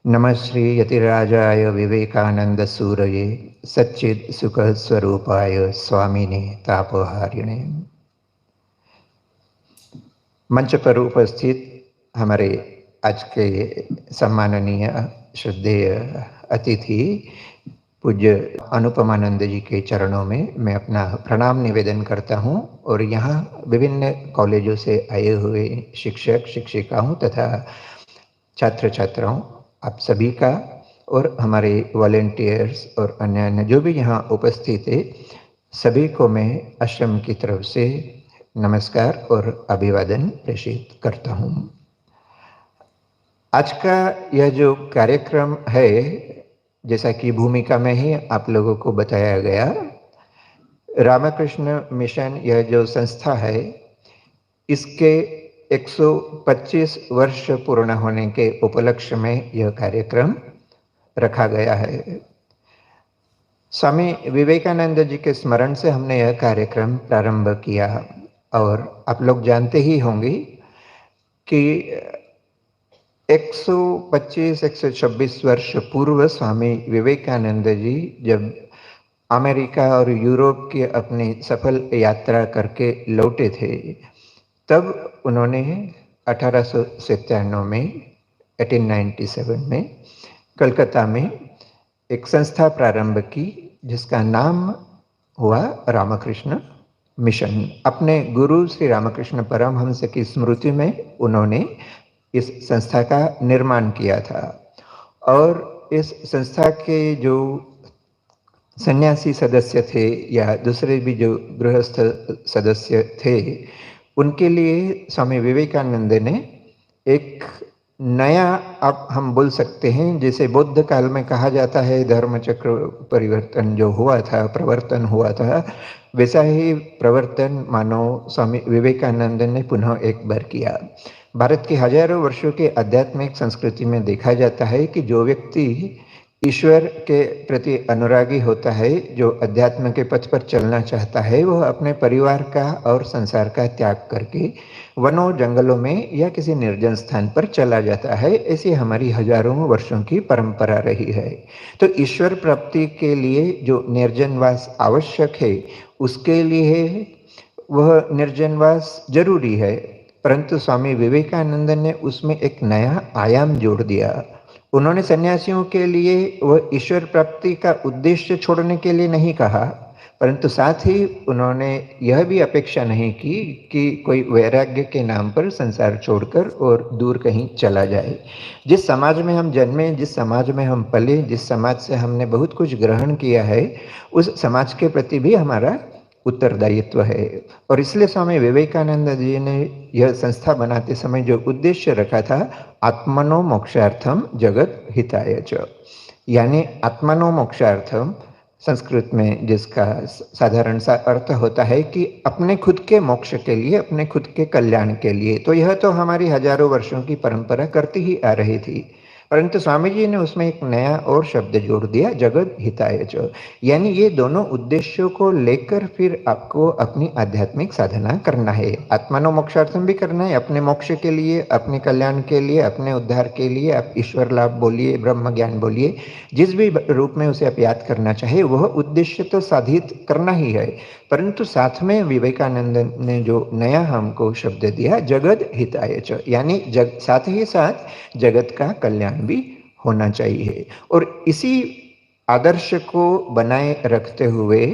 नमः श्री यतिराजाय विवेकानंद सूरये सच्चिद सुख स्वरूपाय स्वामिने तापहारिणे। मंच पर उपस्थित हमारे आज के सम्माननीय श्रद्धेय अतिथि पूज्य अनुपमानंद जी के चरणों में मैं अपना प्रणाम निवेदन करता हूं और यहाँ विभिन्न कॉलेजों से आए हुए शिक्षक शिक्षिकाओं तथा छात्र छात्राओं आप सभी का और हमारे वॉलेंटियर्स और अन्य जो भी यहाँ उपस्थित है सभी को मैं आश्रम की तरफ से नमस्कार और अभिवादन प्रेषित करता हूँ। आज का यह जो कार्यक्रम है, जैसा कि भूमिका में ही आप लोगों को बताया गया, रामकृष्ण मिशन यह जो संस्था है इसके 125 वर्ष पूर्ण होने के उपलक्ष्य में यह कार्यक्रम रखा गया है। स्वामी विवेकानंद जी के स्मरण से हमने यह कार्यक्रम प्रारंभ किया और आप लोग जानते ही होंगे कि 125-126 वर्ष पूर्व स्वामी विवेकानंद जी जब अमेरिका और यूरोप की अपनी सफल यात्रा करके लौटे थे तब उन्होंने 1897 में 1897 में कलकत्ता में एक संस्था प्रारंभ की जिसका नाम हुआ रामकृष्ण मिशन। अपने गुरु श्री रामकृष्ण परमहंस की स्मृति में उन्होंने इस संस्था का निर्माण किया था और इस संस्था के जो सन्यासी सदस्य थे या दूसरे भी जो गृहस्थ सदस्य थे उनके लिए स्वामी विवेकानंद ने एक नया, अब हम बोल सकते हैं जैसे बौद्ध काल में कहा जाता है धर्म चक्र परिवर्तन जो हुआ था, प्रवर्तन हुआ था, वैसा ही प्रवर्तन मानो स्वामी विवेकानंद ने पुनः एक बार किया। भारत की हजारों वर्षों के आध्यात्मिक संस्कृति में देखा जाता है कि जो व्यक्ति ईश्वर के प्रति अनुरागी होता है, जो अध्यात्म के पथ पर चलना चाहता है, वह अपने परिवार का और संसार का त्याग करके वनों जंगलों में या किसी निर्जन स्थान पर चला जाता है। ऐसी हमारी हजारों वर्षों की परंपरा रही है। तो ईश्वर प्राप्ति के लिए जो निर्जनवास आवश्यक है उसके लिए वह निर्जनवास जरूरी है, परंतु स्वामी विवेकानंद ने उसमें एक नया आयाम जोड़ दिया। उन्होंने सन्यासियों के लिए वह ईश्वर प्राप्ति का उद्देश्य छोड़ने के लिए नहीं कहा, परंतु साथ ही उन्होंने यह भी अपेक्षा नहीं की कि कोई वैराग्य के नाम पर संसार छोड़कर और दूर कहीं चला जाए। जिस समाज में हम जन्मे, जिस समाज में हम पले, जिस समाज से हमने बहुत कुछ ग्रहण किया है, उस समाज के प्रति भी हमारा उत्तरदायित्व है। और इसलिए स्वामी विवेकानंद जी ने यह संस्था बनाते समय जो उद्देश्य रखा था, आत्मनो मोक्षार्थम जगत हिताय च, यानी आत्मनो मोक्षार्थम संस्कृत में जिसका साधारण सा अर्थ होता है कि अपने खुद के मोक्ष के लिए, अपने खुद के कल्याण के लिए। तो यह तो हमारी हजारों वर्षों की परंपरा करती ही आ रही थी, परंतु स्वामी जी ने उसमें एक नया और शब्द जोड़ दिया, जगत हिताय च, यानी ये दोनों उद्देश्यों को लेकर फिर आपको अपनी आध्यात्मिक साधना करना है। आत्मानो मोक्षार्थम भी करना है, अपने मोक्ष के लिए, अपने कल्याण के लिए, अपने उद्धार के लिए। आप ईश्वर लाभ बोलिए, ब्रह्म ज्ञान बोलिए, जिस भी रूप में उसे आप याद करना चाहे, वह उद्देश्य तो साधित करना ही है। परंतु साथ में विवेकानंद ने जो नया हमको शब्द दिया, जगत हिताय च, यानी साथ ही साथ जगत का कल्याण भी होना चाहिए। और इसी आदर्श को बनाए रखते हुए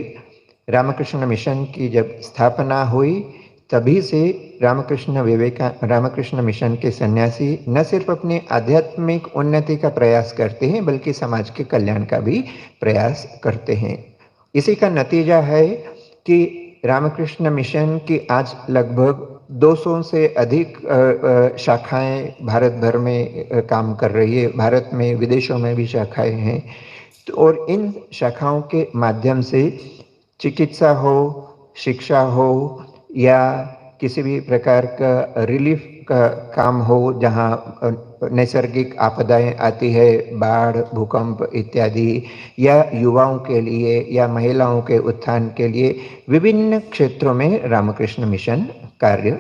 रामकृष्ण मिशन की जब स्थापना हुई, तभी से रामकृष्ण मिशन के सन्यासी न सिर्फ अपनी आध्यात्मिक उन्नति का प्रयास करते हैं, बल्कि समाज के कल्याण का भी प्रयास करते हैं। इसी का नतीजा है कि रामकृष्ण मिशन की आज लगभग 200 से अधिक शाखाएं भारत भर में काम कर रही है। भारत में, विदेशों में भी शाखाएं हैं। तो और इन शाखाओं के माध्यम से चिकित्सा हो, शिक्षा हो या किसी भी प्रकार का रिलीफ का काम हो, जहाँ नैसर्गिक आपदाएं आती है, बाढ़, भूकंप इत्यादि, या युवाओं के लिए या महिलाओं के उत्थान के लिए, विभिन्न क्षेत्रों में रामकृष्ण मिशन कार्य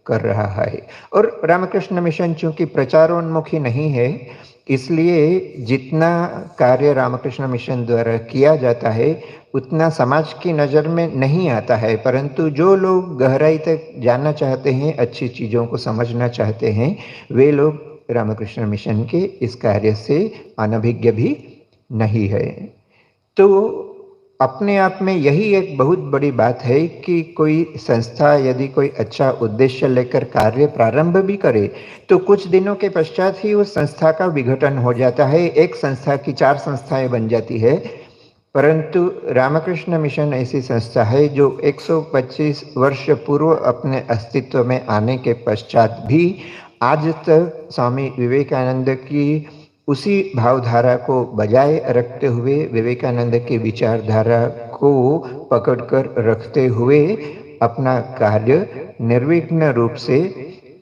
कर रहा है। और रामकृष्ण मिशन चूंकि प्रचारोन्मुखी नहीं है, इसलिए जितना कार्य रामकृष्ण मिशन द्वारा किया जाता है उतना समाज की नज़र में नहीं आता है, परंतु जो लोग गहराई तक जानना चाहते हैं, अच्छी चीज़ों को समझना चाहते हैं, वे लोग रामकृष्ण मिशन के इस कार्य से अनभिज्ञ भी नहीं है। तो अपने आप में यही एक बहुत बड़ी बात है कि कोई संस्था यदि कोई अच्छा उद्देश्य लेकर कार्य प्रारंभ भी करे तो कुछ दिनों के पश्चात ही उस संस्था का विघटन हो जाता है, एक संस्था की 4 संस्थाएं बन जाती है। परंतु रामकृष्ण मिशन ऐसी संस्था है जो 125 वर्ष पूर्व अपने अस्तित्व में आने के पश्चात भी आज तक स्वामी विवेकानंद की उसी भावधारा को बजाय रखते हुए, विवेकानंद की विचारधारा को पकड़कर रखते हुए अपना कार्य निर्विघ्न रूप से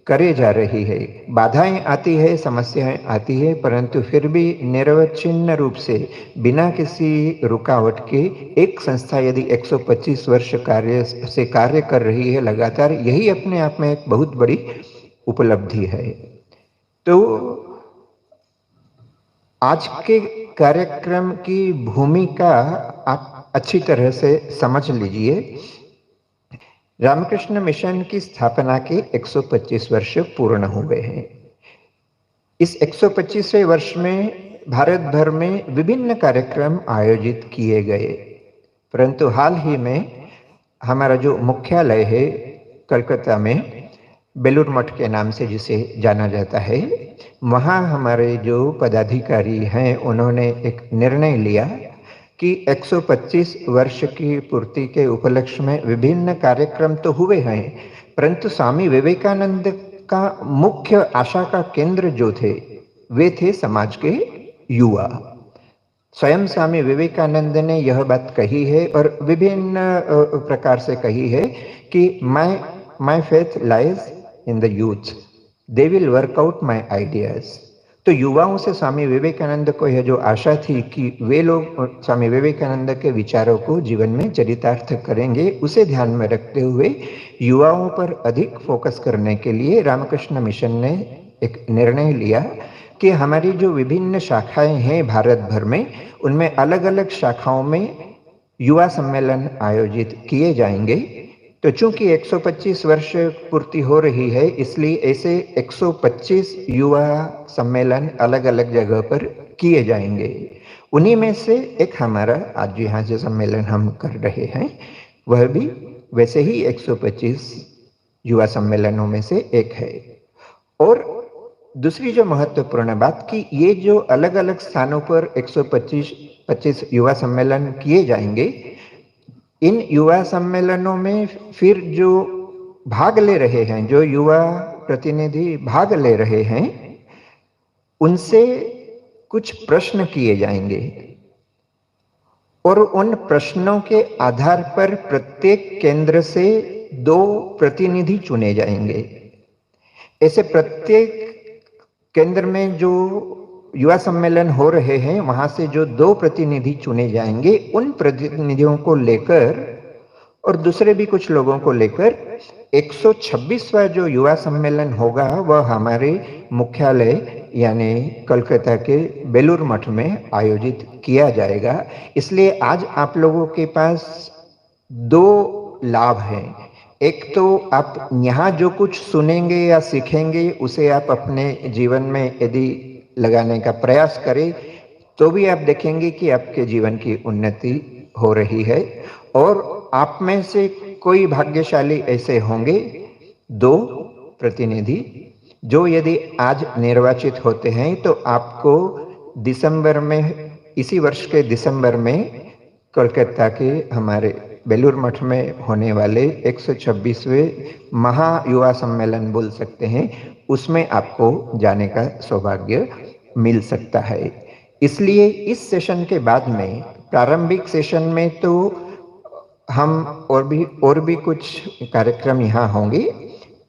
करे जा रही है। बाधाएं आती है, समस्याएं आती है, परंतु फिर भी निरवच्छिन्न रूप से बिना किसी रुकावट के एक संस्था यदि 125 वर्ष कार्य कर रही है लगातार, यही अपने आप में एक बहुत बड़ी उपलब्धि है। तो आज के कार्यक्रम की भूमिका आप अच्छी तरह से समझ लीजिए। रामकृष्ण मिशन की स्थापना के 125 वर्ष पूर्ण हुए हैं। इस 125वें वर्ष में भारत भर में विभिन्न कार्यक्रम आयोजित किए गए, परंतु हाल ही में हमारा जो मुख्यालय है कलकत्ता में बेलूर मठ के नाम से जिसे जाना जाता है, वहाँ हमारे जो पदाधिकारी हैं उन्होंने एक निर्णय लिया कि 125 वर्ष की पूर्ति के उपलक्ष्य में विभिन्न कार्यक्रम तो हुए हैं, परंतु स्वामी विवेकानंद का मुख्य आशा का केंद्र जो थे वे थे समाज के युवा। स्वयं स्वामी विवेकानंद ने यह बात कही है और विभिन्न प्रकार से कही है कि my faith lies in the youth, they will work out my ideas. तो युवाओं से स्वामी विवेकानंद को यह जो आशा थी कि वे लोग स्वामी विवेकानंद के विचारों को जीवन में चरितार्थ करेंगे, उसे ध्यान में रखते हुए युवाओं पर अधिक फोकस करने के लिए रामकृष्ण मिशन ने एक निर्णय लिया कि हमारी जो विभिन्न शाखाएं हैं भारत भर में, उनमें अलग अलग शाखाओं में युवा सम्मेलन आयोजित किए जाएंगे। तो चूंकि 125 वर्ष पूर्ति हो रही है, इसलिए ऐसे 125 युवा सम्मेलन अलग अलग जगह पर किए जाएंगे। उन्हीं में से एक हमारा आज यहाँ जो सम्मेलन हम कर रहे हैं वह भी वैसे ही 125 युवा सम्मेलनों में से एक है। और दूसरी जो महत्वपूर्ण बात कि ये जो अलग अलग स्थानों पर 125 युवा सम्मेलन किए जाएंगे, इन युवा सम्मेलनों में फिर जो भाग ले रहे हैं, जो युवा प्रतिनिधि भाग ले रहे हैं, उनसे कुछ प्रश्न किए जाएंगे और उन प्रश्नों के आधार पर प्रत्येक केंद्र से 2 प्रतिनिधि चुने जाएंगे। ऐसे प्रत्येक केंद्र में जो युवा सम्मेलन हो रहे हैं वहां से जो 2 प्रतिनिधि चुने जाएंगे, उन प्रतिनिधियों को लेकर और दूसरे भी कुछ लोगों को लेकर 126वां जो युवा सम्मेलन होगा वह हमारे मुख्यालय यानी कलकत्ता के बेलूर मठ में आयोजित किया जाएगा। इसलिए आज आप लोगों के पास 2 लाभ हैं। एक तो आप यहाँ जो कुछ सुनेंगे या सीखेंगे उसे आप अपने जीवन में यदि लगाने का प्रयास करें तो भी आप देखेंगे कि आपके जीवन की उन्नति हो रही है। और आप में से कोई भाग्यशाली ऐसे होंगे 2 प्रतिनिधि जो यदि आज निर्वाचित होते हैं तो आपको दिसंबर में, इसी वर्ष के दिसंबर में कोलकाता के हमारे बेलूर मठ में होने वाले 126वें महायुवा सम्मेलन बोल सकते हैं, उसमें आपको जाने का सौभाग्य मिल सकता है। इसलिए इस सेशन के बाद में, प्रारंभिक सेशन में तो हम और भी कुछ कार्यक्रम यहाँ होंगे।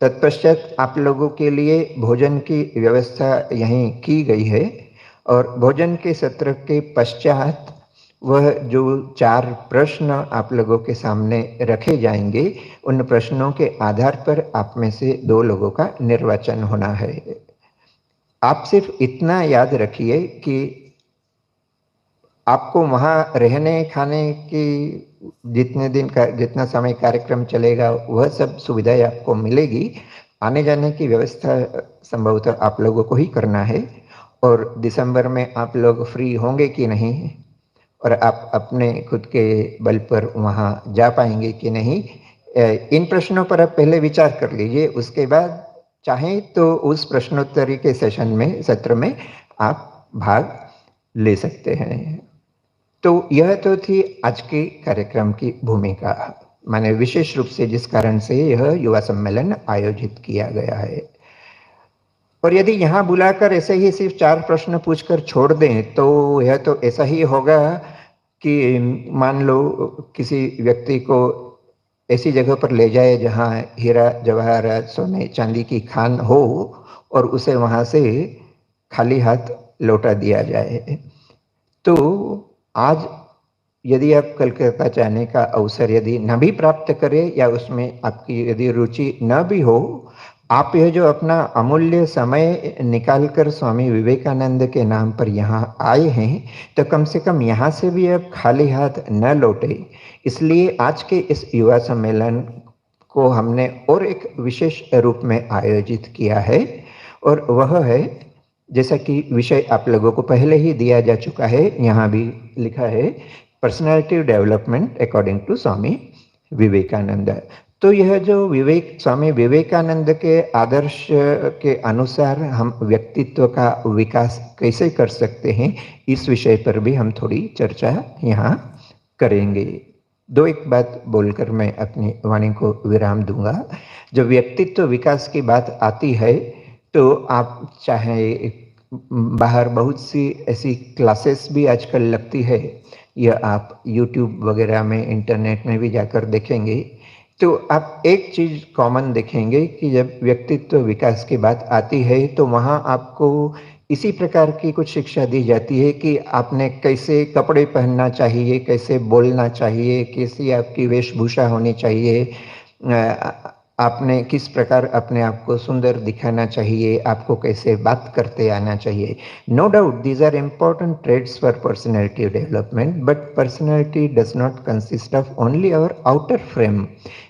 तत्पश्चात आप लोगों के लिए भोजन की व्यवस्था यहीं की गई है और भोजन के सत्र के पश्चात वह जो 4 प्रश्न आप लोगों के सामने रखे जाएंगे, उन प्रश्नों के आधार पर आप में से 2 लोगों का निर्वाचन होना है। आप सिर्फ इतना याद रखिए कि आपको वहाँ रहने खाने की जितने दिन का जितना समय कार्यक्रम चलेगा वह सब सुविधाएं आपको मिलेगी। आने जाने की व्यवस्था संभवतः आप लोगों को ही करना है। और दिसंबर में आप लोग फ्री होंगे कि नहीं, और आप अपने खुद के बल पर वहाँ जा पाएंगे कि नहीं, इन प्रश्नों पर आप पहले विचार कर लीजिए। उसके बाद चाहें तो उस प्रश्नोत्तरी के सेशन में सत्र में आप भाग ले सकते हैं। तो यह तो थी आज के कार्यक्रम की भूमिका, माने विशेष रूप से जिस कारण से यह युवा सम्मेलन आयोजित किया गया है। और यदि यहाँ बुलाकर ऐसे ही सिर्फ 4 प्रश्न पूछकर छोड़ दें तो यह तो ऐसा ही होगा कि मान लो किसी व्यक्ति को ऐसी जगह पर ले जाए जहाँ हीरा जवाहरात सोने चांदी की खान हो और उसे वहाँ से खाली हाथ लौटा दिया जाए। तो आज यदि आप कलकत्ता जाने का अवसर यदि न भी प्राप्त करें या उसमें आपकी यदि रुचि न भी हो, आप यह जो अपना अमूल्य समय निकालकर स्वामी विवेकानंद के नाम पर यहाँ आए हैं, तो कम से कम यहाँ से भी आप खाली हाथ न लौटे। इसलिए आज के इस युवा सम्मेलन को हमने और एक विशेष रूप में आयोजित किया है, और वह है, जैसा कि विषय आप लोगों को पहले ही दिया जा चुका है, यहाँ भी लिखा है, personality development according to Swami Vivekananda. तो यह जो स्वामी विवेकानंद के आदर्श के अनुसार हम व्यक्तित्व का विकास कैसे कर सकते हैं, इस विषय पर भी हम थोड़ी चर्चा यहाँ करेंगे। दो एक बात बोलकर मैं अपनी वाणी को विराम दूंगा। जब व्यक्तित्व विकास की बात आती है तो आप चाहे बाहर बहुत सी ऐसी क्लासेस भी आजकल लगती है, यह आप YouTube वगैरह में इंटरनेट में भी जाकर देखेंगे, तो आप एक चीज़ कॉमन देखेंगे कि जब व्यक्तित्व विकास की बात आती है तो वहाँ आपको इसी प्रकार की कुछ शिक्षा दी जाती है कि आपने कैसे कपड़े पहनना चाहिए, कैसे बोलना चाहिए, कैसी आपकी वेशभूषा होनी चाहिए, आपने किस प्रकार अपने आप को सुंदर दिखाना चाहिए, आपको कैसे बात करते आना चाहिए। No doubt these are important trades for personality development, but personality does not consist of only our outer frame.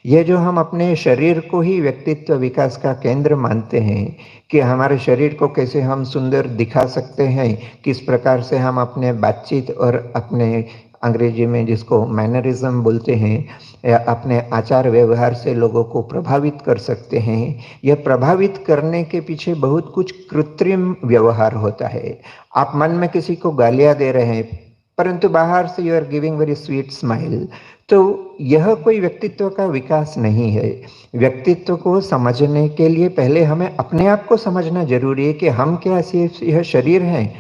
ये जो हम अपने शरीर को ही व्यक्तित्व विकास का केंद्र मानते हैं कि हमारे शरीर को कैसे हम सुंदर दिखा सकते हैं, किस प्रकार से हम अपने बातचीत और अपने अंग्रेजी में जिसको मैनरिज्म बोलते हैं, या अपने आचार व्यवहार से लोगों को प्रभावित कर सकते हैं। यह प्रभावित करने के पीछे बहुत कुछ कृत्रिम व्यवहार होता है। आप मन में किसी को गालियां दे रहे हैं परंतु बाहर से you are giving very sweet smile, तो यह कोई व्यक्तित्व का विकास नहीं है। व्यक्तित्व को समझने के लिए पहले हमें अपने आप को समझना जरूरी है कि हम क्या सिर्फ यह शरीर हैं,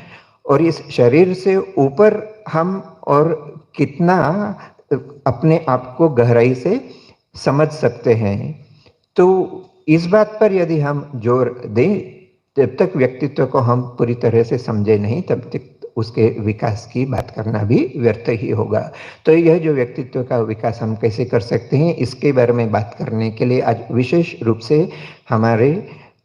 और इस शरीर से ऊपर हम और कितना अपने आप को गहराई से समझ सकते हैं। तो इस बात पर यदि हम जोर दें, जब तक व्यक्तित्व को हम पूरी तरह से समझे नहीं तब तक उसके विकास की बात करना भी व्यर्थ ही होगा। तो यह जो व्यक्तित्व का विकास हम कैसे कर सकते हैं, इसके बारे में बात करने के लिए आज विशेष रूप से हमारे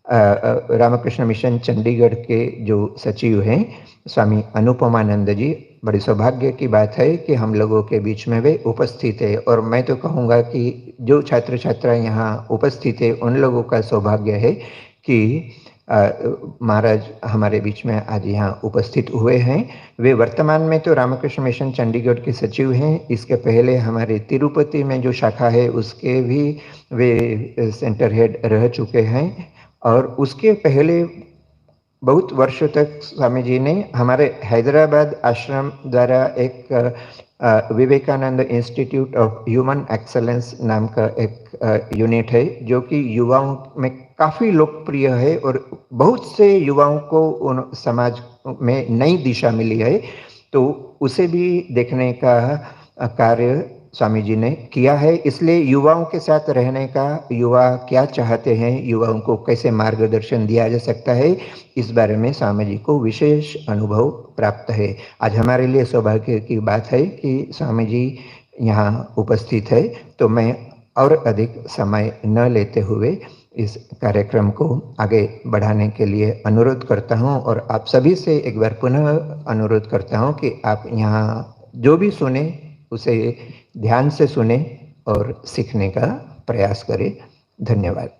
रामकृष्ण मिशन चंडीगढ़ के जो सचिव हैं स्वामी अनुपमानंद जी, बड़ी सौभाग्य की बात है कि हम लोगों के बीच में वे उपस्थित है। और मैं तो कहूँगा कि जो छात्र छात्रा यहाँ उपस्थित है उन लोगों का सौभाग्य है कि महाराज हमारे बीच में आज यहाँ उपस्थित हुए हैं। वे वर्तमान में तो रामकृष्ण मिशन चंडीगढ़ के सचिव हैं, इसके पहले हमारे तिरुपति में जो शाखा है उसके भी वे सेंटर हेड रह चुके हैं, और उसके पहले बहुत वर्षों तक स्वामी जी ने हमारे हैदराबाद आश्रम द्वारा एक Vivekananda institute of human excellence नाम का एक यूनिट है जो कि युवाओं में काफ़ी लोकप्रिय है और बहुत से युवाओं को उन समाज में नई दिशा मिली है। तो उसे भी देखने का कार्य स्वामी जी ने किया है। इसलिए युवाओं के साथ रहने का, युवा क्या चाहते हैं, युवाओं को कैसे मार्गदर्शन दिया जा सकता है, इस बारे में स्वामी जी को विशेष अनुभव प्राप्त है। आज हमारे लिए सौभाग्य की बात है कि स्वामी जी यहाँ उपस्थित है। तो मैं और अधिक समय न लेते हुए इस कार्यक्रम को आगे बढ़ाने के लिए अनुरोध करता हूं और आप सभी से एक बार पुनः अनुरोध करता हूं कि आप यहाँ जो भी सुने उसे ध्यान से सुने और सीखने का प्रयास करें। धन्यवाद।